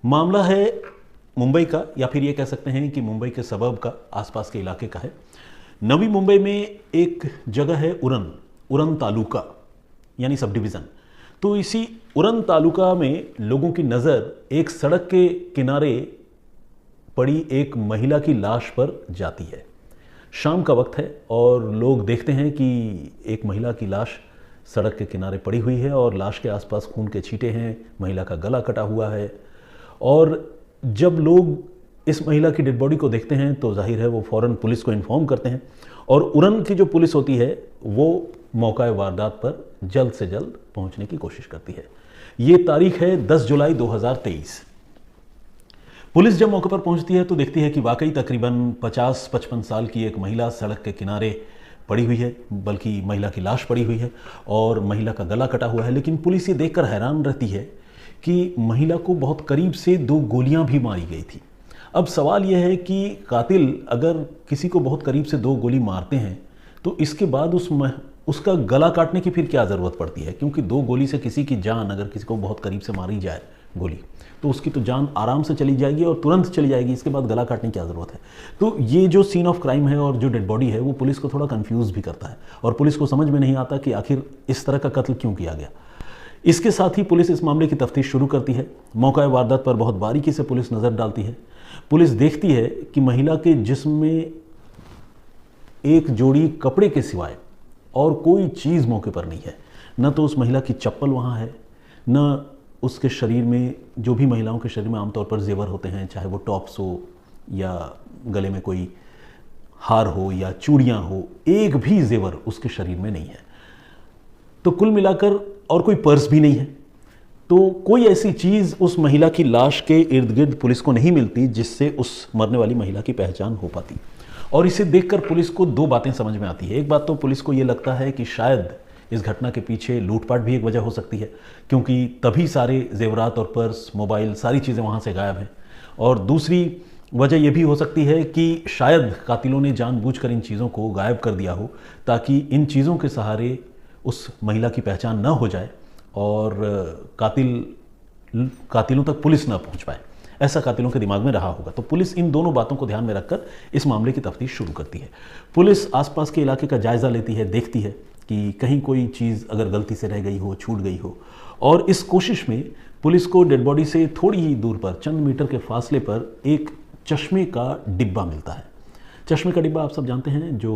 मामला है मुंबई का, या फिर ये कह सकते हैं कि मुंबई के सबब का, आसपास के इलाके का है। नवी मुंबई में एक जगह है उरन, उरन तालुका यानी सब डिवीज़न। तो इसी उरन तालुका में लोगों की नज़र एक सड़क के किनारे पड़ी एक महिला की लाश पर जाती है। शाम का वक्त है और लोग देखते हैं कि एक महिला की लाश सड़क के किनारे पड़ी हुई है और लाश के आसपास खून के छींटे हैं, महिला का गला कटा हुआ है। और जब लोग इस महिला की डेड बॉडी को देखते हैं तो जाहिर है वो फ़ौरन पुलिस को इन्फॉर्म करते हैं और उरन की जो पुलिस होती है वो मौका वारदात पर जल्द से जल्द पहुंचने की कोशिश करती है। ये तारीख है 10 जुलाई 2023। पुलिस जब मौके पर पहुंचती है तो देखती है कि वाकई तकरीबन 50-55 साल की एक महिला सड़क के किनारे पड़ी हुई है, बल्कि महिला की लाश पड़ी हुई है और महिला का गला कटा हुआ है। लेकिन पुलिस ये देखकर हैरान रहती है कि महिला को बहुत करीब से 2 गोलियां भी मारी गई थी। अब सवाल यह है कि कातिल अगर किसी को बहुत करीब से 2 गोली मारते हैं तो इसके बाद उसका गला काटने की फिर क्या ज़रूरत पड़ती है, क्योंकि 2 गोली से किसी की जान अगर किसी को बहुत करीब से मारी जाए गोली तो उसकी तो जान आराम से चली जाएगी और तुरंत चली जाएगी, इसके बाद गला काटने की क्या ज़रूरत है। तो ये जो सीन ऑफ क्राइम है और जो डेड बॉडी है वो पुलिस को थोड़ा कंफ्यूज भी करता है और पुलिस को समझ में नहीं आता कि आखिर इस तरह का कत्ल क्यों किया गया। इसके साथ ही पुलिस इस मामले की तफ्तीश शुरू करती है। मौका वारदात पर बहुत बारीकी से पुलिस नज़र डालती है। पुलिस देखती है कि महिला के जिस्म में एक जोड़ी कपड़े के सिवाय और कोई चीज़ मौके पर नहीं है। न तो उस महिला की चप्पल वहाँ है, न उसके शरीर में, जो भी महिलाओं के शरीर में आमतौर पर जेवर होते हैं, चाहे वो टॉप्स हो या गले में कोई हार हो या चूड़ियाँ हो, एक भी जेवर उसके शरीर में नहीं है। तो कुल मिलाकर, और कोई पर्स भी नहीं है। तो कोई ऐसी चीज़ उस महिला की लाश के इर्द गिर्द पुलिस को नहीं मिलती जिससे उस मरने वाली महिला की पहचान हो पाती। और इसे देखकर पुलिस को 2 बातें समझ में आती है। एक बात तो पुलिस को ये लगता है कि शायद इस घटना के पीछे लूटपाट भी एक वजह हो सकती है, क्योंकि तभी सारे जेवरात और पर्स, मोबाइल, सारी चीज़ें वहाँ से गायब हैं। और दूसरी वजह यह भी हो सकती है कि शायद कातिलों ने जानबूझकर इन चीज़ों को गायब कर दिया हो ताकि इन चीज़ों के सहारे उस महिला की पहचान न हो जाए और कातिलों तक पुलिस न पहुंच पाए। ऐसा कातिलों के दिमाग में रहा होगा। तो पुलिस इन दोनों बातों को ध्यान में रखकर इस मामले की तफ्तीश शुरू करती है। पुलिस आसपास के इलाके का जायज़ा लेती है, देखती है कि कहीं कोई चीज़ अगर गलती से रह गई हो, छूट गई हो। और इस कोशिश में पुलिस को डेड बॉडी से थोड़ी ही दूर पर, चंद मीटर के फासले पर, एक चश्मे का डिब्बा मिलता है। चश्मे का डिब्बा आप सब जानते हैं, जो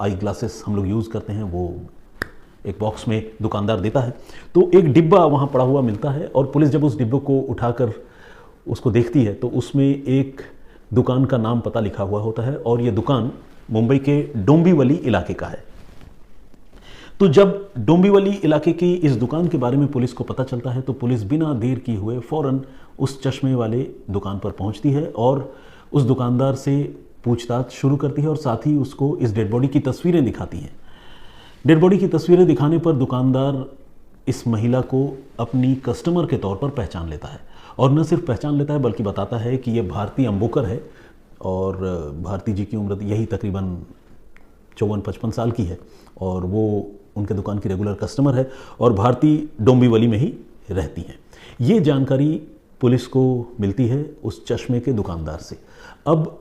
आई ग्लासेस हम लोग यूज़ करते हैं, वो एक बॉक्स में दुकानदार देता है। तो एक डिब्बा वहाँ पड़ा हुआ मिलता है और पुलिस जब उस डिब्बे को उठाकर उसको देखती है तो उसमें एक दुकान का नाम पता लिखा हुआ होता है और ये दुकान मुंबई के डोंबिवली इलाके का है। तो जब डोंबिवली इलाके की इस दुकान के बारे में पुलिस को पता चलता है तो पुलिस बिना देर किए हुए फ़ौरन उस चश्मे वाले दुकान पर पहुंचती है और उस दुकानदार से पूछताछ शुरू करती है और साथ ही उसको इस डेड बॉडी की तस्वीरें दिखाती हैं। डेड बॉडी की तस्वीरें दिखाने पर दुकानदार इस महिला को अपनी कस्टमर के तौर पर पहचान लेता है और न सिर्फ पहचान लेता है बल्कि बताता है कि ये भारती अंबोकर है और भारती जी की उम्र यही तकरीबन 54-55 साल की है और वो उनके दुकान की रेगुलर कस्टमर है और भारती डोंबिवली में ही रहती हैं। ये जानकारी पुलिस को मिलती है उस चश्मे के दुकानदार से। अब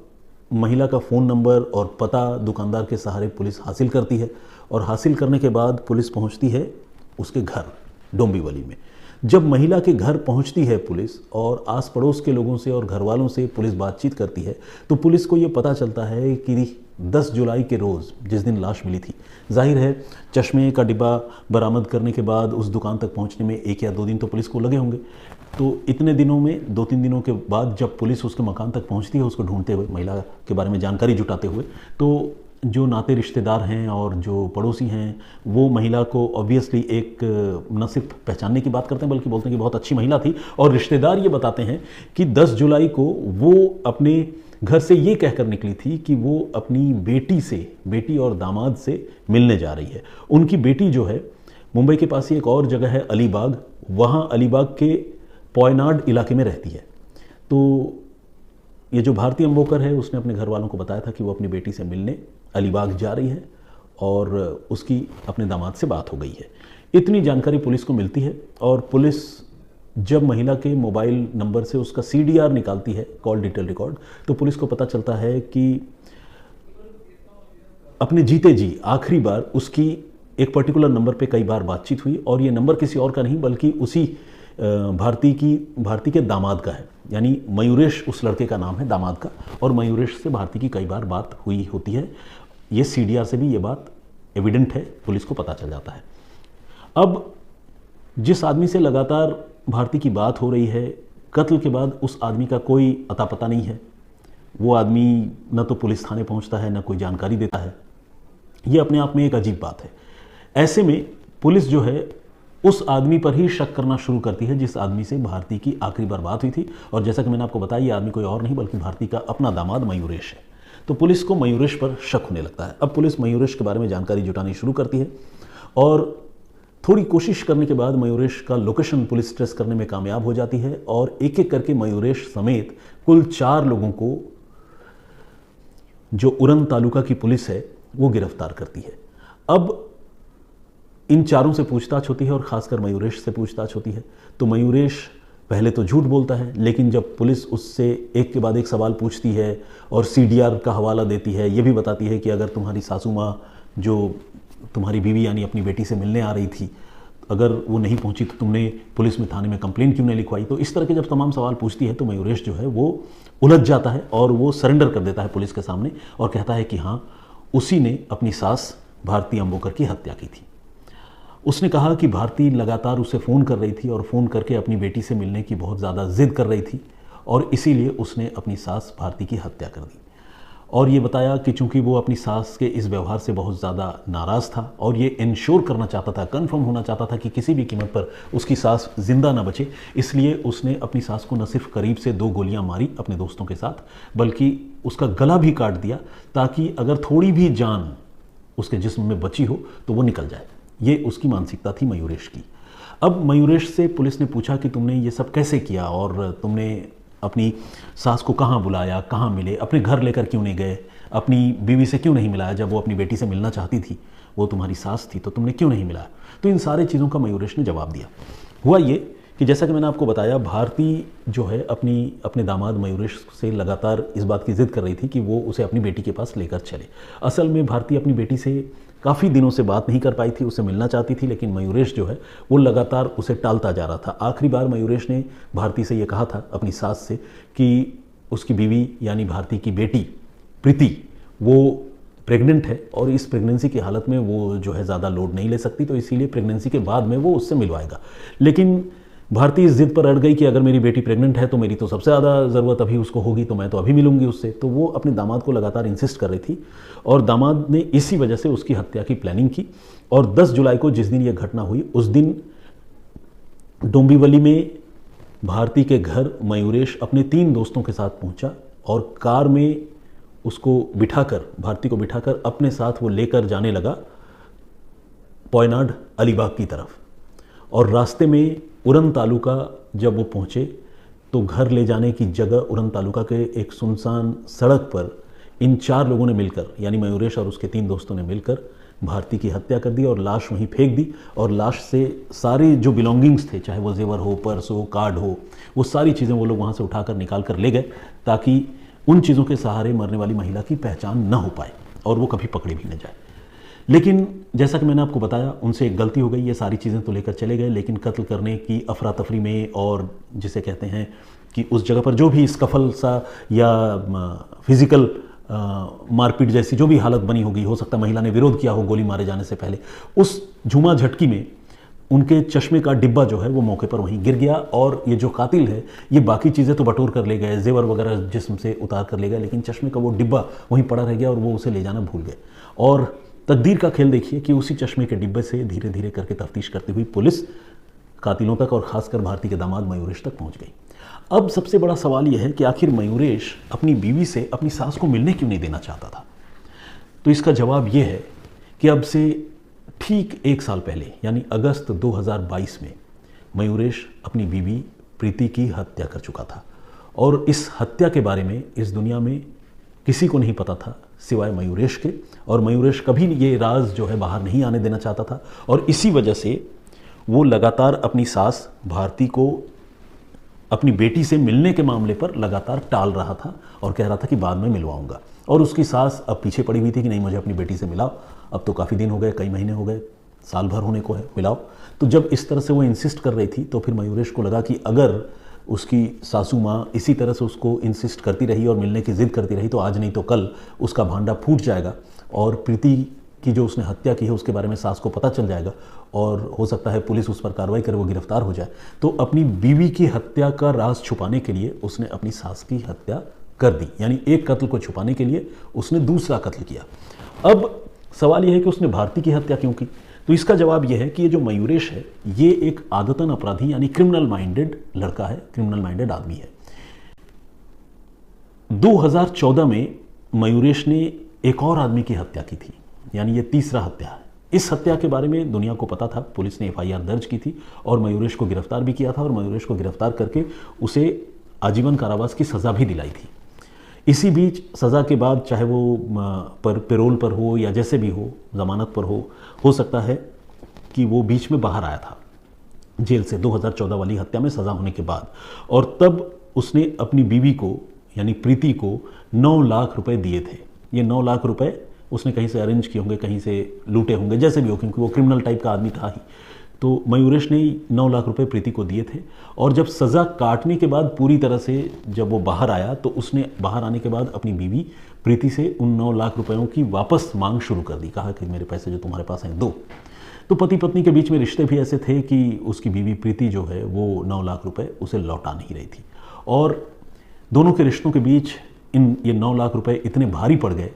महिला का फ़ोन नंबर और पता दुकानदार के सहारे पुलिस हासिल करती है और हासिल करने के बाद पुलिस पहुंचती है उसके घर डोंबिवली में। जब महिला के घर पहुंचती है पुलिस और आस पड़ोस के लोगों से और घर वालों से पुलिस बातचीत करती है तो पुलिस को ये पता चलता है कि 10 जुलाई के रोज़ जिस दिन लाश मिली थी, जाहिर है चश्मे का डिब्बा बरामद करने के बाद उस दुकान तक पहुंचने में 1 या 2 दिन तो पुलिस को लगे होंगे। तो इतने दिनों में 2-3 दिनों के बाद जब पुलिस उसके मकान तक पहुंचती है उसको ढूंढते हुए, महिला के बारे में जानकारी जुटाते हुए, तो जो नाते रिश्तेदार हैं और जो पड़ोसी हैं वो महिला को ऑब्वियसली एक न सिर्फ पहचानने की बात करते हैं बल्कि बोलते हैं कि बहुत अच्छी महिला थी। और रिश्तेदार ये बताते हैं कि 10 जुलाई को वो अपने घर से ये कहकर निकली थी कि वो अपनी बेटी और दामाद से मिलने जा रही है। उनकी बेटी जो है मुंबई के पास ही एक और जगह है अलीबाग, वहाँ अलीबाग के पॉयनाड इलाके में रहती है। तो ये जो भारती अंबोकर है उसने अपने घर वालों को बताया था कि वो अपनी बेटी से मिलने अलीबाग जा रही है और उसकी अपने दामाद से बात हो गई है। इतनी जानकारी पुलिस को मिलती है और पुलिस जब महिला के मोबाइल नंबर से उसका CDR निकालती है, कॉल डिटेल रिकॉर्ड, तो पुलिस को पता चलता है कि अपने जीते जी आखिरी बार उसकी एक पर्टिकुलर नंबर पे कई बार बातचीत हुई, और ये नंबर किसी और का नहीं बल्कि उसी भारती के दामाद का है। यानी मयूरेश उस लड़के का नाम है, दामाद का, और मयूरेश से भारती की कई बार बात हुई होती है। ये CDR से भी ये बात एविडेंट है, पुलिस को पता चल जाता है। अब जिस आदमी से लगातार भारती की बात हो रही है, कत्ल के बाद उस आदमी का कोई अता पता नहीं है। वो आदमी न तो पुलिस थाने पहुंचता है, न कोई जानकारी देता है। ये अपने आप में एक अजीब बात है। ऐसे में पुलिस जो है उस आदमी पर ही शक करना शुरू करती है जिस आदमी से भारती की आखिरी बार बात हुई थी, और जैसा कि मैंने आपको बताया, ये आदमी कोई और नहीं बल्कि भारती का अपना दामाद मयूरेश है। तो पुलिस को मयूरेश पर शक होने लगता है। अब पुलिस मयूरेश के बारे में जानकारी जुटानी शुरू करती है, और थोड़ी कोशिश करने के बाद मयूरेश का लोकेशन पुलिस ट्रेस करने में कामयाब हो जाती है, और एक एक करके मयूरेश समेत कुल 4 लोगों को जो उरन तालुका की पुलिस है वो गिरफ्तार करती है। अब इन चारों से पूछताछ होती है, और खासकर मयूरेश से पूछताछ होती है। तो मयूरेश पहले तो झूठ बोलता है, लेकिन जब पुलिस उससे एक के बाद एक सवाल पूछती है और CDR का हवाला देती है, ये भी बताती है कि अगर तुम्हारी सासू माँ जो तुम्हारी बीवी यानी अपनी बेटी से मिलने आ रही थी, अगर वो नहीं पहुंची तो तुमने पुलिस में थाने में कंप्लेन क्यों नहीं लिखवाई। तो इस तरह के जब तमाम सवाल पूछती है तो मयूरेश जो है वो उलझ जाता है, और वो सरेंडर कर देता है पुलिस के सामने, और कहता है कि हाँ, उसी ने अपनी सास भारती अंबोकर की हत्या की थी। उसने कहा कि भारती लगातार उसे फ़ोन कर रही थी, और फ़ोन करके अपनी बेटी से मिलने की बहुत ज़्यादा ज़िद कर रही थी, और इसीलिए उसने अपनी सास भारती की हत्या कर दी। और ये बताया कि चूंकि वो अपनी सास के इस व्यवहार से बहुत ज़्यादा नाराज़ था, और ये इंश्योर करना चाहता था, कंफर्म होना चाहता था कि किसी भी कीमत पर उसकी सास जिंदा ना बचे, इसलिए उसने अपनी सास को न सिर्फ करीब से 2 गोलियां मारी अपने दोस्तों के साथ, बल्कि उसका गला भी काट दिया, ताकि अगर थोड़ी भी जान उसके जिस्म में बची हो तो वो निकल जाए। ये उसकी मानसिकता थी मयूरेश की। अब मयूरेश से पुलिस ने पूछा कि तुमने ये सब कैसे किया, और तुमने अपनी सास को कहाँ बुलाया, कहाँ मिले, अपने घर लेकर क्यों नहीं गए, अपनी बीवी से क्यों नहीं मिलाया, जब वो अपनी बेटी से मिलना चाहती थी, वो तुम्हारी सास थी, तो तुमने क्यों नहीं मिलाया। तो इन सारी चीज़ों का मयूरेश ने जवाब दिया। हुआ ये कि जैसा कि मैंने आपको बताया, भारती जो है अपने दामाद मयूरेश से लगातार इस बात की जिद कर रही थी कि वो उसे अपनी बेटी के पास लेकर चले। असल में भारती अपनी बेटी से काफ़ी दिनों से बात नहीं कर पाई थी, उसे मिलना चाहती थी, लेकिन मयूरेश जो है वो लगातार उसे टालता जा रहा था। आखिरी बार मयूरेश ने भारती से ये कहा था, अपनी सास से, कि उसकी बीवी यानी भारती की बेटी प्रीति वो प्रेग्नेंट है, और इस प्रेगनेंसी की हालत में वो जो है ज़्यादा लोड नहीं ले सकती, तो इसीलिए प्रेगनेंसी के बाद में वो उससे मिलवाएगा। लेकिन भारती इस जिद पर अड़ गई कि अगर मेरी बेटी प्रेग्नेंट है तो मेरी तो सबसे ज़्यादा ज़रूरत अभी उसको होगी, तो मैं तो अभी मिलूंगी उससे। तो वो अपने दामाद को लगातार इंसिस्ट कर रही थी, और दामाद ने इसी वजह से उसकी हत्या की प्लानिंग की। और 10 जुलाई को जिस दिन ये घटना हुई, उस दिन डोंबिवली में भारती के घर मयूरेश अपने 3 दोस्तों के साथ पहुंचा, और कार में उसको बिठाकर, भारती को बिठाकर अपने साथ वो लेकर जाने लगा पोयनाड अलीबाग की तरफ। और रास्ते में उरन तालुका जब वो पहुँचे तो घर ले जाने की जगह उरन तालुका के एक सुनसान सड़क पर इन 4 लोगों ने मिलकर, यानी मयूरेश और उसके 3 दोस्तों ने मिलकर भारती की हत्या कर दी, और लाश वहीं फेंक दी। और लाश से सारे जो बिलोंगिंग्स थे, चाहे वो जेवर हो, पर्स हो, कार्ड हो, वो सारी चीज़ें वो लोग वहाँ से उठाकर निकाल कर ले गए, ताकि उन चीज़ों के सहारे मरने वाली महिला की पहचान न हो पाए और वो कभी पकड़ी भी न जाए। लेकिन जैसा कि मैंने आपको बताया, उनसे एक गलती हो गई। ये सारी चीज़ें तो लेकर चले गए, लेकिन कत्ल करने की अफरा तफरी में, और जिसे कहते हैं कि उस जगह पर जो भी स्कफल सा या फिजिकल मारपीट जैसी जो भी हालत बनी होगी, हो सकता है महिला ने विरोध किया हो गोली मारे जाने से पहले, उस झूमा झटकी में उनके चश्मे का डिब्बा जो है वो मौके पर वहीं गिर गया। और ये जो कातिल है ये बाकी चीज़ें तो बटोर कर ले गए, जेवर वगैरह जिस्म से उतार कर ले गए, लेकिन चश्मे का वो डिब्बा वहीं पड़ा रह गया और वो उसे ले जाना भूल गए। और तकदीर का खेल देखिए कि उसी चश्मे के डिब्बे से धीरे धीरे करके तफ्तीश करती हुई पुलिस कातिलों तक और खासकर भारती के दामाद मयूरेश तक पहुंच गई। अब सबसे बड़ा सवाल यह है कि आखिर मयूरेश अपनी बीवी से अपनी सास को मिलने क्यों नहीं देना चाहता था। तो इसका जवाब यह है कि अब से ठीक 1 साल पहले, यानी अगस्त 2022 में मयूरेश अपनी बीवी प्रीति की हत्या कर चुका था, और इस हत्या के बारे में इस दुनिया में किसी को नहीं पता था सिवाय मयूरेश के। और मयूरेश कभी ये राज जो है बाहर नहीं आने देना चाहता था, और इसी वजह से वो लगातार अपनी सास भारती को अपनी बेटी से मिलने के मामले पर लगातार टाल रहा था और कह रहा था कि बाद में मिलवाऊंगा। और उसकी सास अब पीछे पड़ी हुई थी कि नहीं, मुझे अपनी बेटी से मिलाओ, अब तो काफ़ी दिन हो गए, कई महीने हो गए, साल भर होने को है, मिलाओ। तो जब इस तरह से वो इंसिस्ट कर रही थी तो फिर मयूरेश को लगा कि अगर उसकी सासू माँ इसी तरह से उसको इंसिस्ट करती रही और मिलने की ज़िद करती रही तो आज नहीं तो कल उसका भांडा फूट जाएगा और प्रीति की जो उसने हत्या की है उसके बारे में सास को पता चल जाएगा और हो सकता है पुलिस उस पर कार्रवाई करे, वो गिरफ्तार हो जाए। तो अपनी बीवी की हत्या का राज छुपाने के लिए उसने अपनी सास की हत्या कर दी, यानी एक कत्ल को छुपाने के लिए उसने दूसरा कत्ल किया। अब सवाल यह है कि उसने भारती की हत्या क्यों की? तो इसका जवाब यह है कि ये जो मयूरेश है ये एक आदतन अपराधी यानी क्रिमिनल माइंडेड लड़का है, क्रिमिनल माइंडेड आदमी है। 2014 में मयूरेश ने एक और आदमी की हत्या की थी, यानी ये तीसरा हत्या है। इस हत्या के बारे में दुनिया को पता था, पुलिस ने एफआईआर दर्ज की थी और मयूरेश को गिरफ्तार भी किया था और मयूरेश को गिरफ्तार करके उसे आजीवन कारावास की सज़ा भी दिलाई थी। इसी बीच सज़ा के बाद चाहे वो पेरोल पर हो या जैसे भी हो, ज़मानत पर हो सकता है कि वो बीच में बाहर आया था जेल से 2014 वाली हत्या में सज़ा होने के बाद, और तब उसने अपनी बीवी को यानी प्रीति को 9 लाख रुपए दिए थे। ये 9 लाख रुपए उसने कहीं से अरेंज किए होंगे, कहीं से लूटे होंगे, जैसे भी हो, क्योंकि वो क्रिमिनल टाइप का आदमी था ही। तो मयूरेश ने 9 लाख रुपए प्रीति को दिए थे और जब सज़ा काटने के बाद पूरी तरह से जब वो बाहर आया तो उसने बाहर आने के बाद अपनी बीवी प्रीति से उन 9 लाख रुपयों की वापस मांग शुरू कर दी। कहा कि मेरे पैसे जो तुम्हारे पास हैं दो। तो पति पत्नी के बीच में रिश्ते भी ऐसे थे कि उसकी बीवी प्रीति जो है वो 9 लाख रुपए उसे लौटा नहीं रही थी और दोनों के रिश्तों के बीच ये 9 लाख रुपए इतने भारी पड़ गए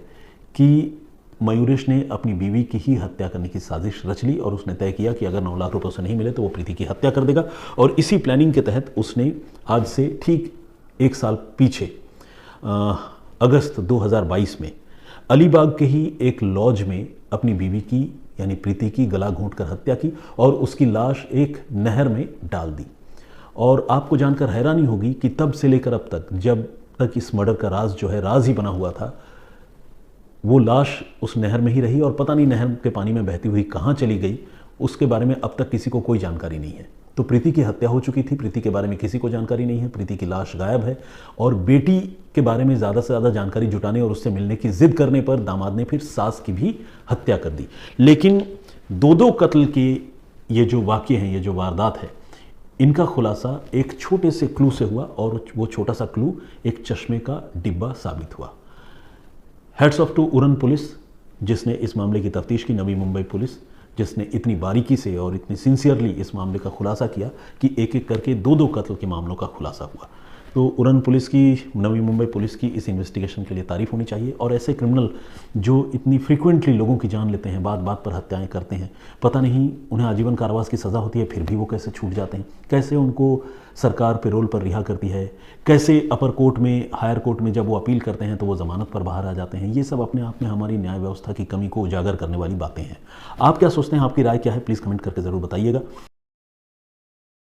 कि मयूरेश ने अपनी बीवी की ही हत्या करने की साजिश रच ली और उसने तय किया कि अगर 9 लाख रुपए उसे नहीं मिले तो वो प्रीति की हत्या कर देगा। और इसी प्लानिंग के तहत उसने आज से ठीक 1 साल पीछे अगस्त 2022 में अलीबाग के ही एक लॉज में अपनी बीवी की यानी प्रीति की गला घोंटकर हत्या की और उसकी लाश एक नहर में डाल दी। और आपको जानकर हैरानी होगी कि तब से लेकर अब तक, जब तक इस मर्डर का राज जो है राज ही बना हुआ था, वो लाश उस नहर में ही रही और पता नहीं नहर के पानी में बहती हुई कहाँ चली गई, उसके बारे में अब तक किसी को कोई जानकारी नहीं है। तो प्रीति की हत्या हो चुकी थी, प्रीति के बारे में किसी को जानकारी नहीं है, प्रीति की लाश गायब है और बेटी के बारे में ज़्यादा से ज़्यादा जानकारी जुटाने और उससे मिलने की जिद करने पर दामाद ने फिर सास की भी हत्या कर दी। लेकिन 2 कत्ल के ये जो वाक़ये हैं, ये जो वारदात है, इनका खुलासा एक छोटे से क्लू से हुआ और वो छोटा सा क्लू एक चश्मे का डिब्बा साबित हुआ। Heads off to Uran police जिसने इस मामले की तफ्तीश की, नवी मुंबई पुलिस जिसने इतनी बारीकी से और इतनी सिंसियरली इस मामले का खुलासा किया कि एक एक करके 2 कत्ल के मामलों का खुलासा हुआ। तो उरन पुलिस की, नवी मुंबई पुलिस की इस इन्वेस्टिगेशन के लिए तारीफ होनी चाहिए। और ऐसे क्रिमिनल जो इतनी फ्रीक्वेंटली लोगों की जान लेते हैं, बात बात पर हत्याएं करते हैं, पता नहीं उन्हें आजीवन कारावास की सज़ा होती है फिर भी वो कैसे छूट जाते हैं, कैसे उनको सरकार पेरोल पर रिहा करती है, कैसे अपर कोर्ट में, हायर कोर्ट में जब वो अपील करते हैं तो वो ज़मानत पर बाहर आ जाते हैं। ये सब अपने आप में हमारी न्याय व्यवस्था की कमी को उजागर करने वाली बातें हैं। आप क्या सोचते हैं, आपकी राय क्या है, प्लीज़ कमेंट करके ज़रूर बताइएगा।